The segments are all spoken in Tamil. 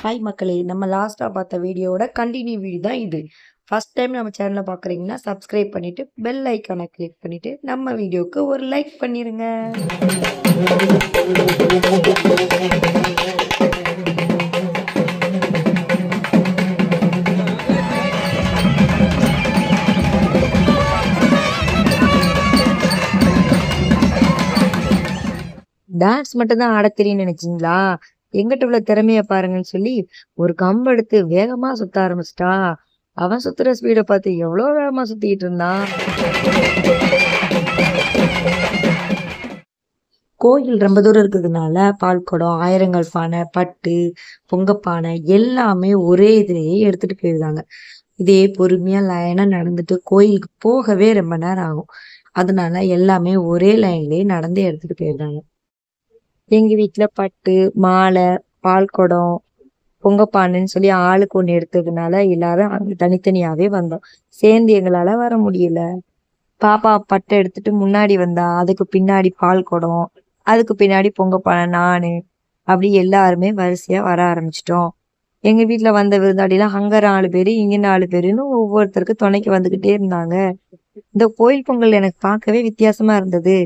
ஹாய் மக்களே! நம்ம லாஸ்ட்டா பார்த்த வீடியோவோட கன்டின்யூ வீடியோ தான் இது. ஃபர்ஸ்ட் டைம் நம்ம சேனல பார்க்குறீங்கன்னா, சப்ஸ்கிரைப் பண்ணிட்டு, பெல் ஐகான கிளிக் பண்ணிட்டு, நம்ம வீடியோக்கு ஒரு லைக் பண்ணிருங்க. டான்ஸ் மட்டும் தான் ஆடத் தெரியும்னு நினைச்சீங்களா? எங்கிட்ட உள்ள திறமைய பாருங்கன்னு சொல்லி ஒரு கம்பு எடுத்து வேகமா சுத்த ஆரம்பிச்சிட்டான். அவன் சுத்துற ஸ்பீட பார்த்து எவ்வளோ வேகமா சுத்திட்டு இருந்தான். கோயில் ரொம்ப தூரம் இருக்கிறதுனால பால் குடம், ஆயிரங்கால் பானை, பட்டு, பொங்கப்பானை எல்லாமே ஒரே இதுலயே எடுத்துட்டு போயிருந்தாங்க. இதே பொறுமையா லைனா நடந்துட்டு கோயிலுக்கு போகவே ரொம்ப நேரம் ஆகும். அதனால எல்லாமே ஒரே லைன்லயே நடந்து எடுத்துட்டு போயிருந்தாங்க. எங்க வீட்டுல பட்டு, மாலை, பால் குடம், பொங்கப்பானைன்னு சொல்லி ஆளுக்கு ஒண்ணு எடுத்ததுனால எல்லாரும் அங்க தனித்தனியாவே வந்தோம். சேர்ந்து எங்களால வர முடியல. பாப்பா பட்டை எடுத்துட்டு முன்னாடி வந்தா, அதுக்கு பின்னாடி பால் குடம், அதுக்கு பின்னாடி பொங்கப்பானை, நானு அப்படி எல்லாருமே வரிசையா வர ஆரம்பிச்சிட்டோம். எங்க வீட்டுல வந்த விருந்தாடிலாம் அங்க 4 பேரு, இங்க 4 பேருன்னு ஒவ்வொருத்தருக்கு துணைக்கு வந்துகிட்டே இருந்தாங்க. இந்த கோயில் பொங்கல் எனக்கு பார்க்கவே வித்தியாசமா இருந்தது.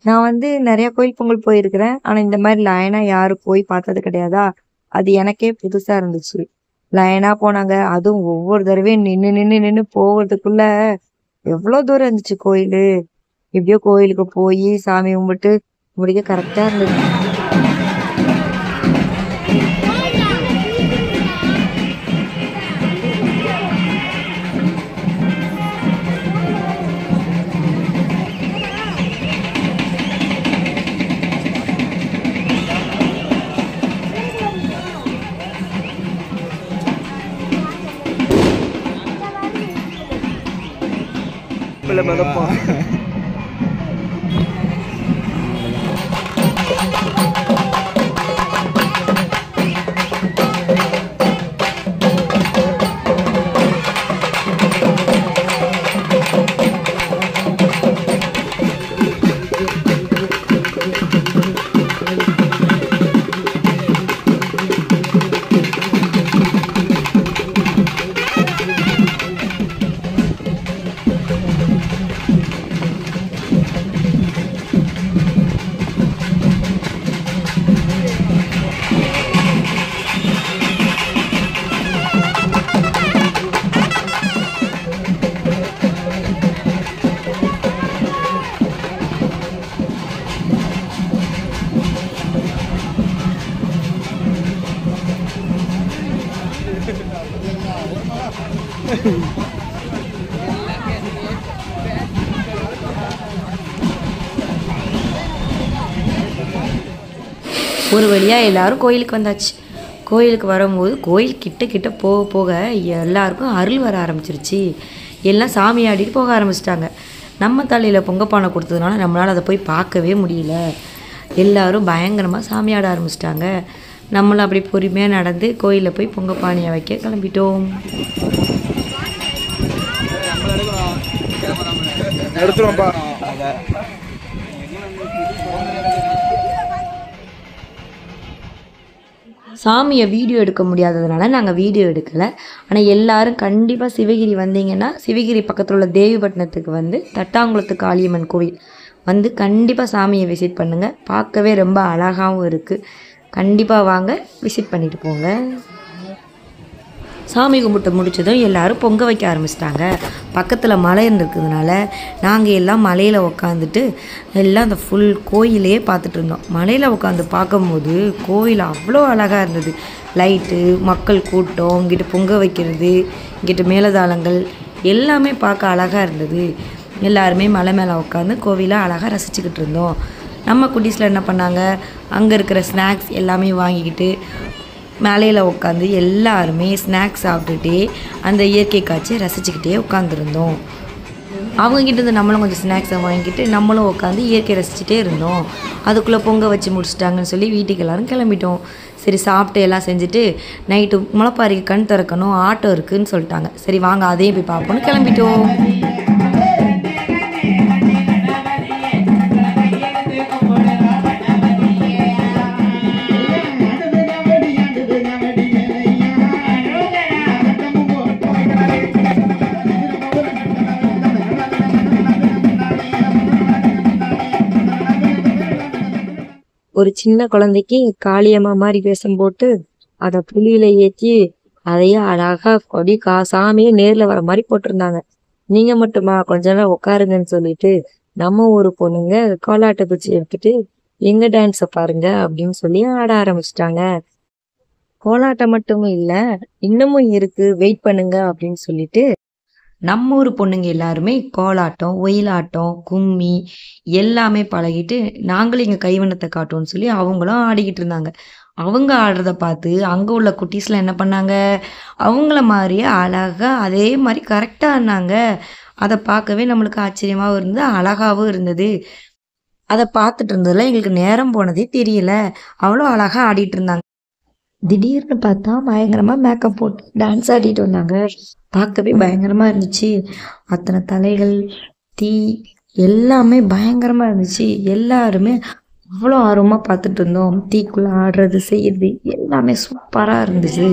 நான் நிறைய கோயில் பொங்கல் போயிருக்கிறேன். ஆனா இந்த மாதிரி லைனா யாரும் போய் பார்த்தது கிடையாதா. அது எனக்கே புதுசா இருந்துச்சு. லைனா போனாங்க. அதுவும் ஒவ்வொரு தடவையும் நின்னு நின்னு நின்னு போகிறதுக்குள்ள எவ்வளவு தூரம் இருந்துச்சு கோயிலு. எப்படியோ கோயிலுக்கு போய் சாமி கும்பிட்டு முடிக்க கரெக்டா இருந்தது. ஒரு வழியா எல்லாரும் கோயிலுக்கு வந்தாச்சு. கோயிலுக்கு வரும்போது கோயில் கிட்ட போக போக எல்லாருக்கும் அருள் வர ஆரம்பிச்சிருச்சு. எல்லாம் சாமி ஆடிட்டு போக ஆரம்பிச்சிட்டாங்க. நம்ம தலையில பொங்கப்பானை கொடுத்ததுனால நம்மளால அதை போய் பார்க்கவே முடியல. எல்லாரும் பயங்கரமா சாமி ஆட ஆரம்பிச்சிட்டாங்க. நம்மளும் அப்படி பொறுமையா நடந்து கோயிலில் போய் பொங்கப்பானையை வைக்க கிளம்பிட்டோம். சாமியை வீடியோ எடுக்க முடியாததுனால நாங்கள் வீடியோ எடுக்கலை. ஆனால் எல்லாரும் கண்டிப்பாக சிவகிரி வந்தீங்கன்னா சிவகிரி பக்கத்தில் உள்ள தேவிப்பட்டினத்துக்கு தட்டாங்குளத்து காளியம்மன் கோயில் கண்டிப்பாக சாமியை விசிட் பண்ணுங்கள். பார்க்கவே ரொம்ப அழகாகவும் இருக்குது. கண்டிப்பாக வாங்க, விசிட் பண்ணிட்டு போங்க. சாமி கும்பிட்டு முடிச்சதும் எல்லாரும் பொங்க வைக்க ஆரம்பிச்சிட்டாங்க. பக்கத்தில் மலை இருந்திருக்கிறதுனால நாங்கள் எல்லாம் மலையில் உக்காந்துட்டு எல்லாம் அந்த ஃபுல் கோயிலையே பார்த்துட்டு இருந்தோம். மலையில் உட்காந்து பார்க்கும்போது கோயில் அவ்வளோ அழகாக இருந்தது. லைட்டு, மக்கள் கூட்டம், இங்கிட்ட பொங்க வைக்கிறது, இங்கிட்ட மேலதாளங்கள் எல்லாமே பார்க்க அழகாக இருந்தது. எல்லாருமே மலை மேலே உட்காந்து கோவிலை அழகாக ரசிச்சுக்கிட்டு இருந்தோம். நம்ம குட்டீஸில் என்ன பண்ணாங்க, அங்கே இருக்கிற ஸ்நாக்ஸ் எல்லாமே வாங்கிக்கிட்டு மலையில் உட்காந்து எல்லாருமே ஸ்நாக்ஸ் சாப்பிட்டுட்டே அந்த இயற்கை காட்சியை ரசிச்சுக்கிட்டே உட்காந்துருந்தோம். அவங்ககிட்ட நம்மளும் கொஞ்சம் ஸ்நாக்ஸை வாங்கிக்கிட்டு நம்மளும் உட்காந்து இயற்கை ரசிச்சுட்டே இருந்தோம். அதுக்குள்ளே பொங்க வச்சு முடிச்சிட்டாங்கன்னு சொல்லி வீட்டுக்கு எல்லோரும் கிளம்பிட்டோம். சரி, சாப்பிட்டு எல்லாம் செஞ்சுட்டு நைட்டு முளைப்பாரிக்கு கண் திறக்கணும், ஆட்டோ இருக்குதுன்னு சொல்லிட்டாங்க. சரி வாங்க அதையும் போய் பார்ப்போன்னு கிளம்பிட்டோம். ஒரு சின்ன குழந்தைக்கு காளியம்மா மாதிரி வேஷம் போட்டு அதை புலியில ஏற்றி அதையே அழகா கொடி சாமியே நேர்ல வர மாதிரி போட்டிருந்தாங்க. நீங்க மட்டுமா கொஞ்ச நேரம் உட்காருங்கன்னு சொல்லிட்டு நம்ம ஊரு பொண்ணுங்க கோலாட்ட குச்சி எடுத்துட்டு எங்க டான்ஸ பாருங்க அப்படின்னு சொல்லி ஆட ஆரம்பிச்சிட்டாங்க. கோலாட்டம் மட்டும் இல்ல, இன்னமும் இருக்கு, வெயிட் பண்ணுங்க அப்படின்னு சொல்லிட்டு நம்ம ஊர் பொண்ணுங்க எல்லாருமே கோலாட்டம், ஒயிலாட்டம், கும்மி எல்லாமே பழகிட்டு நாங்களும் எங்க கைவண்ணத்தை காட்டுவோம்னு சொல்லி அவங்களும் ஆடிக்கிட்டு இருந்தாங்க. அவங்க ஆடுறத பார்த்து அங்க உள்ள குட்டீஸ்லாம் என்ன பண்ணாங்க, அவங்கள மாதிரியே அழகா அதே மாதிரி கரெக்டா ஆடினாங்க. அதை பார்க்கவே நம்மளுக்கு ஆச்சரியமாவும் இருந்தது, அழகாவும் இருந்தது. அதை பார்த்துட்டு இருந்ததுல எங்களுக்கு நேரம் போனதே தெரியல. அவ்வளோ அழகா ஆடிட்டு இருந்தாங்க. திடீர்னு பார்த்தா பயங்கரமா மேக்கப் போட்டு டான்ஸ் ஆடிட்டு வந்தாங்க. பார்க்கவே பயங்கரமா இருந்துச்சு. அத்தனை தலைகள், தீ எல்லாமே பயங்கரமா இருந்துச்சு. எல்லாருமே அவ்வளோ ஆர்வமா பார்த்துட்டு இருந்தோம். தீக்குள்ள ஆடுறது செய்யறது எல்லாமே சூப்பரா இருந்துச்சு.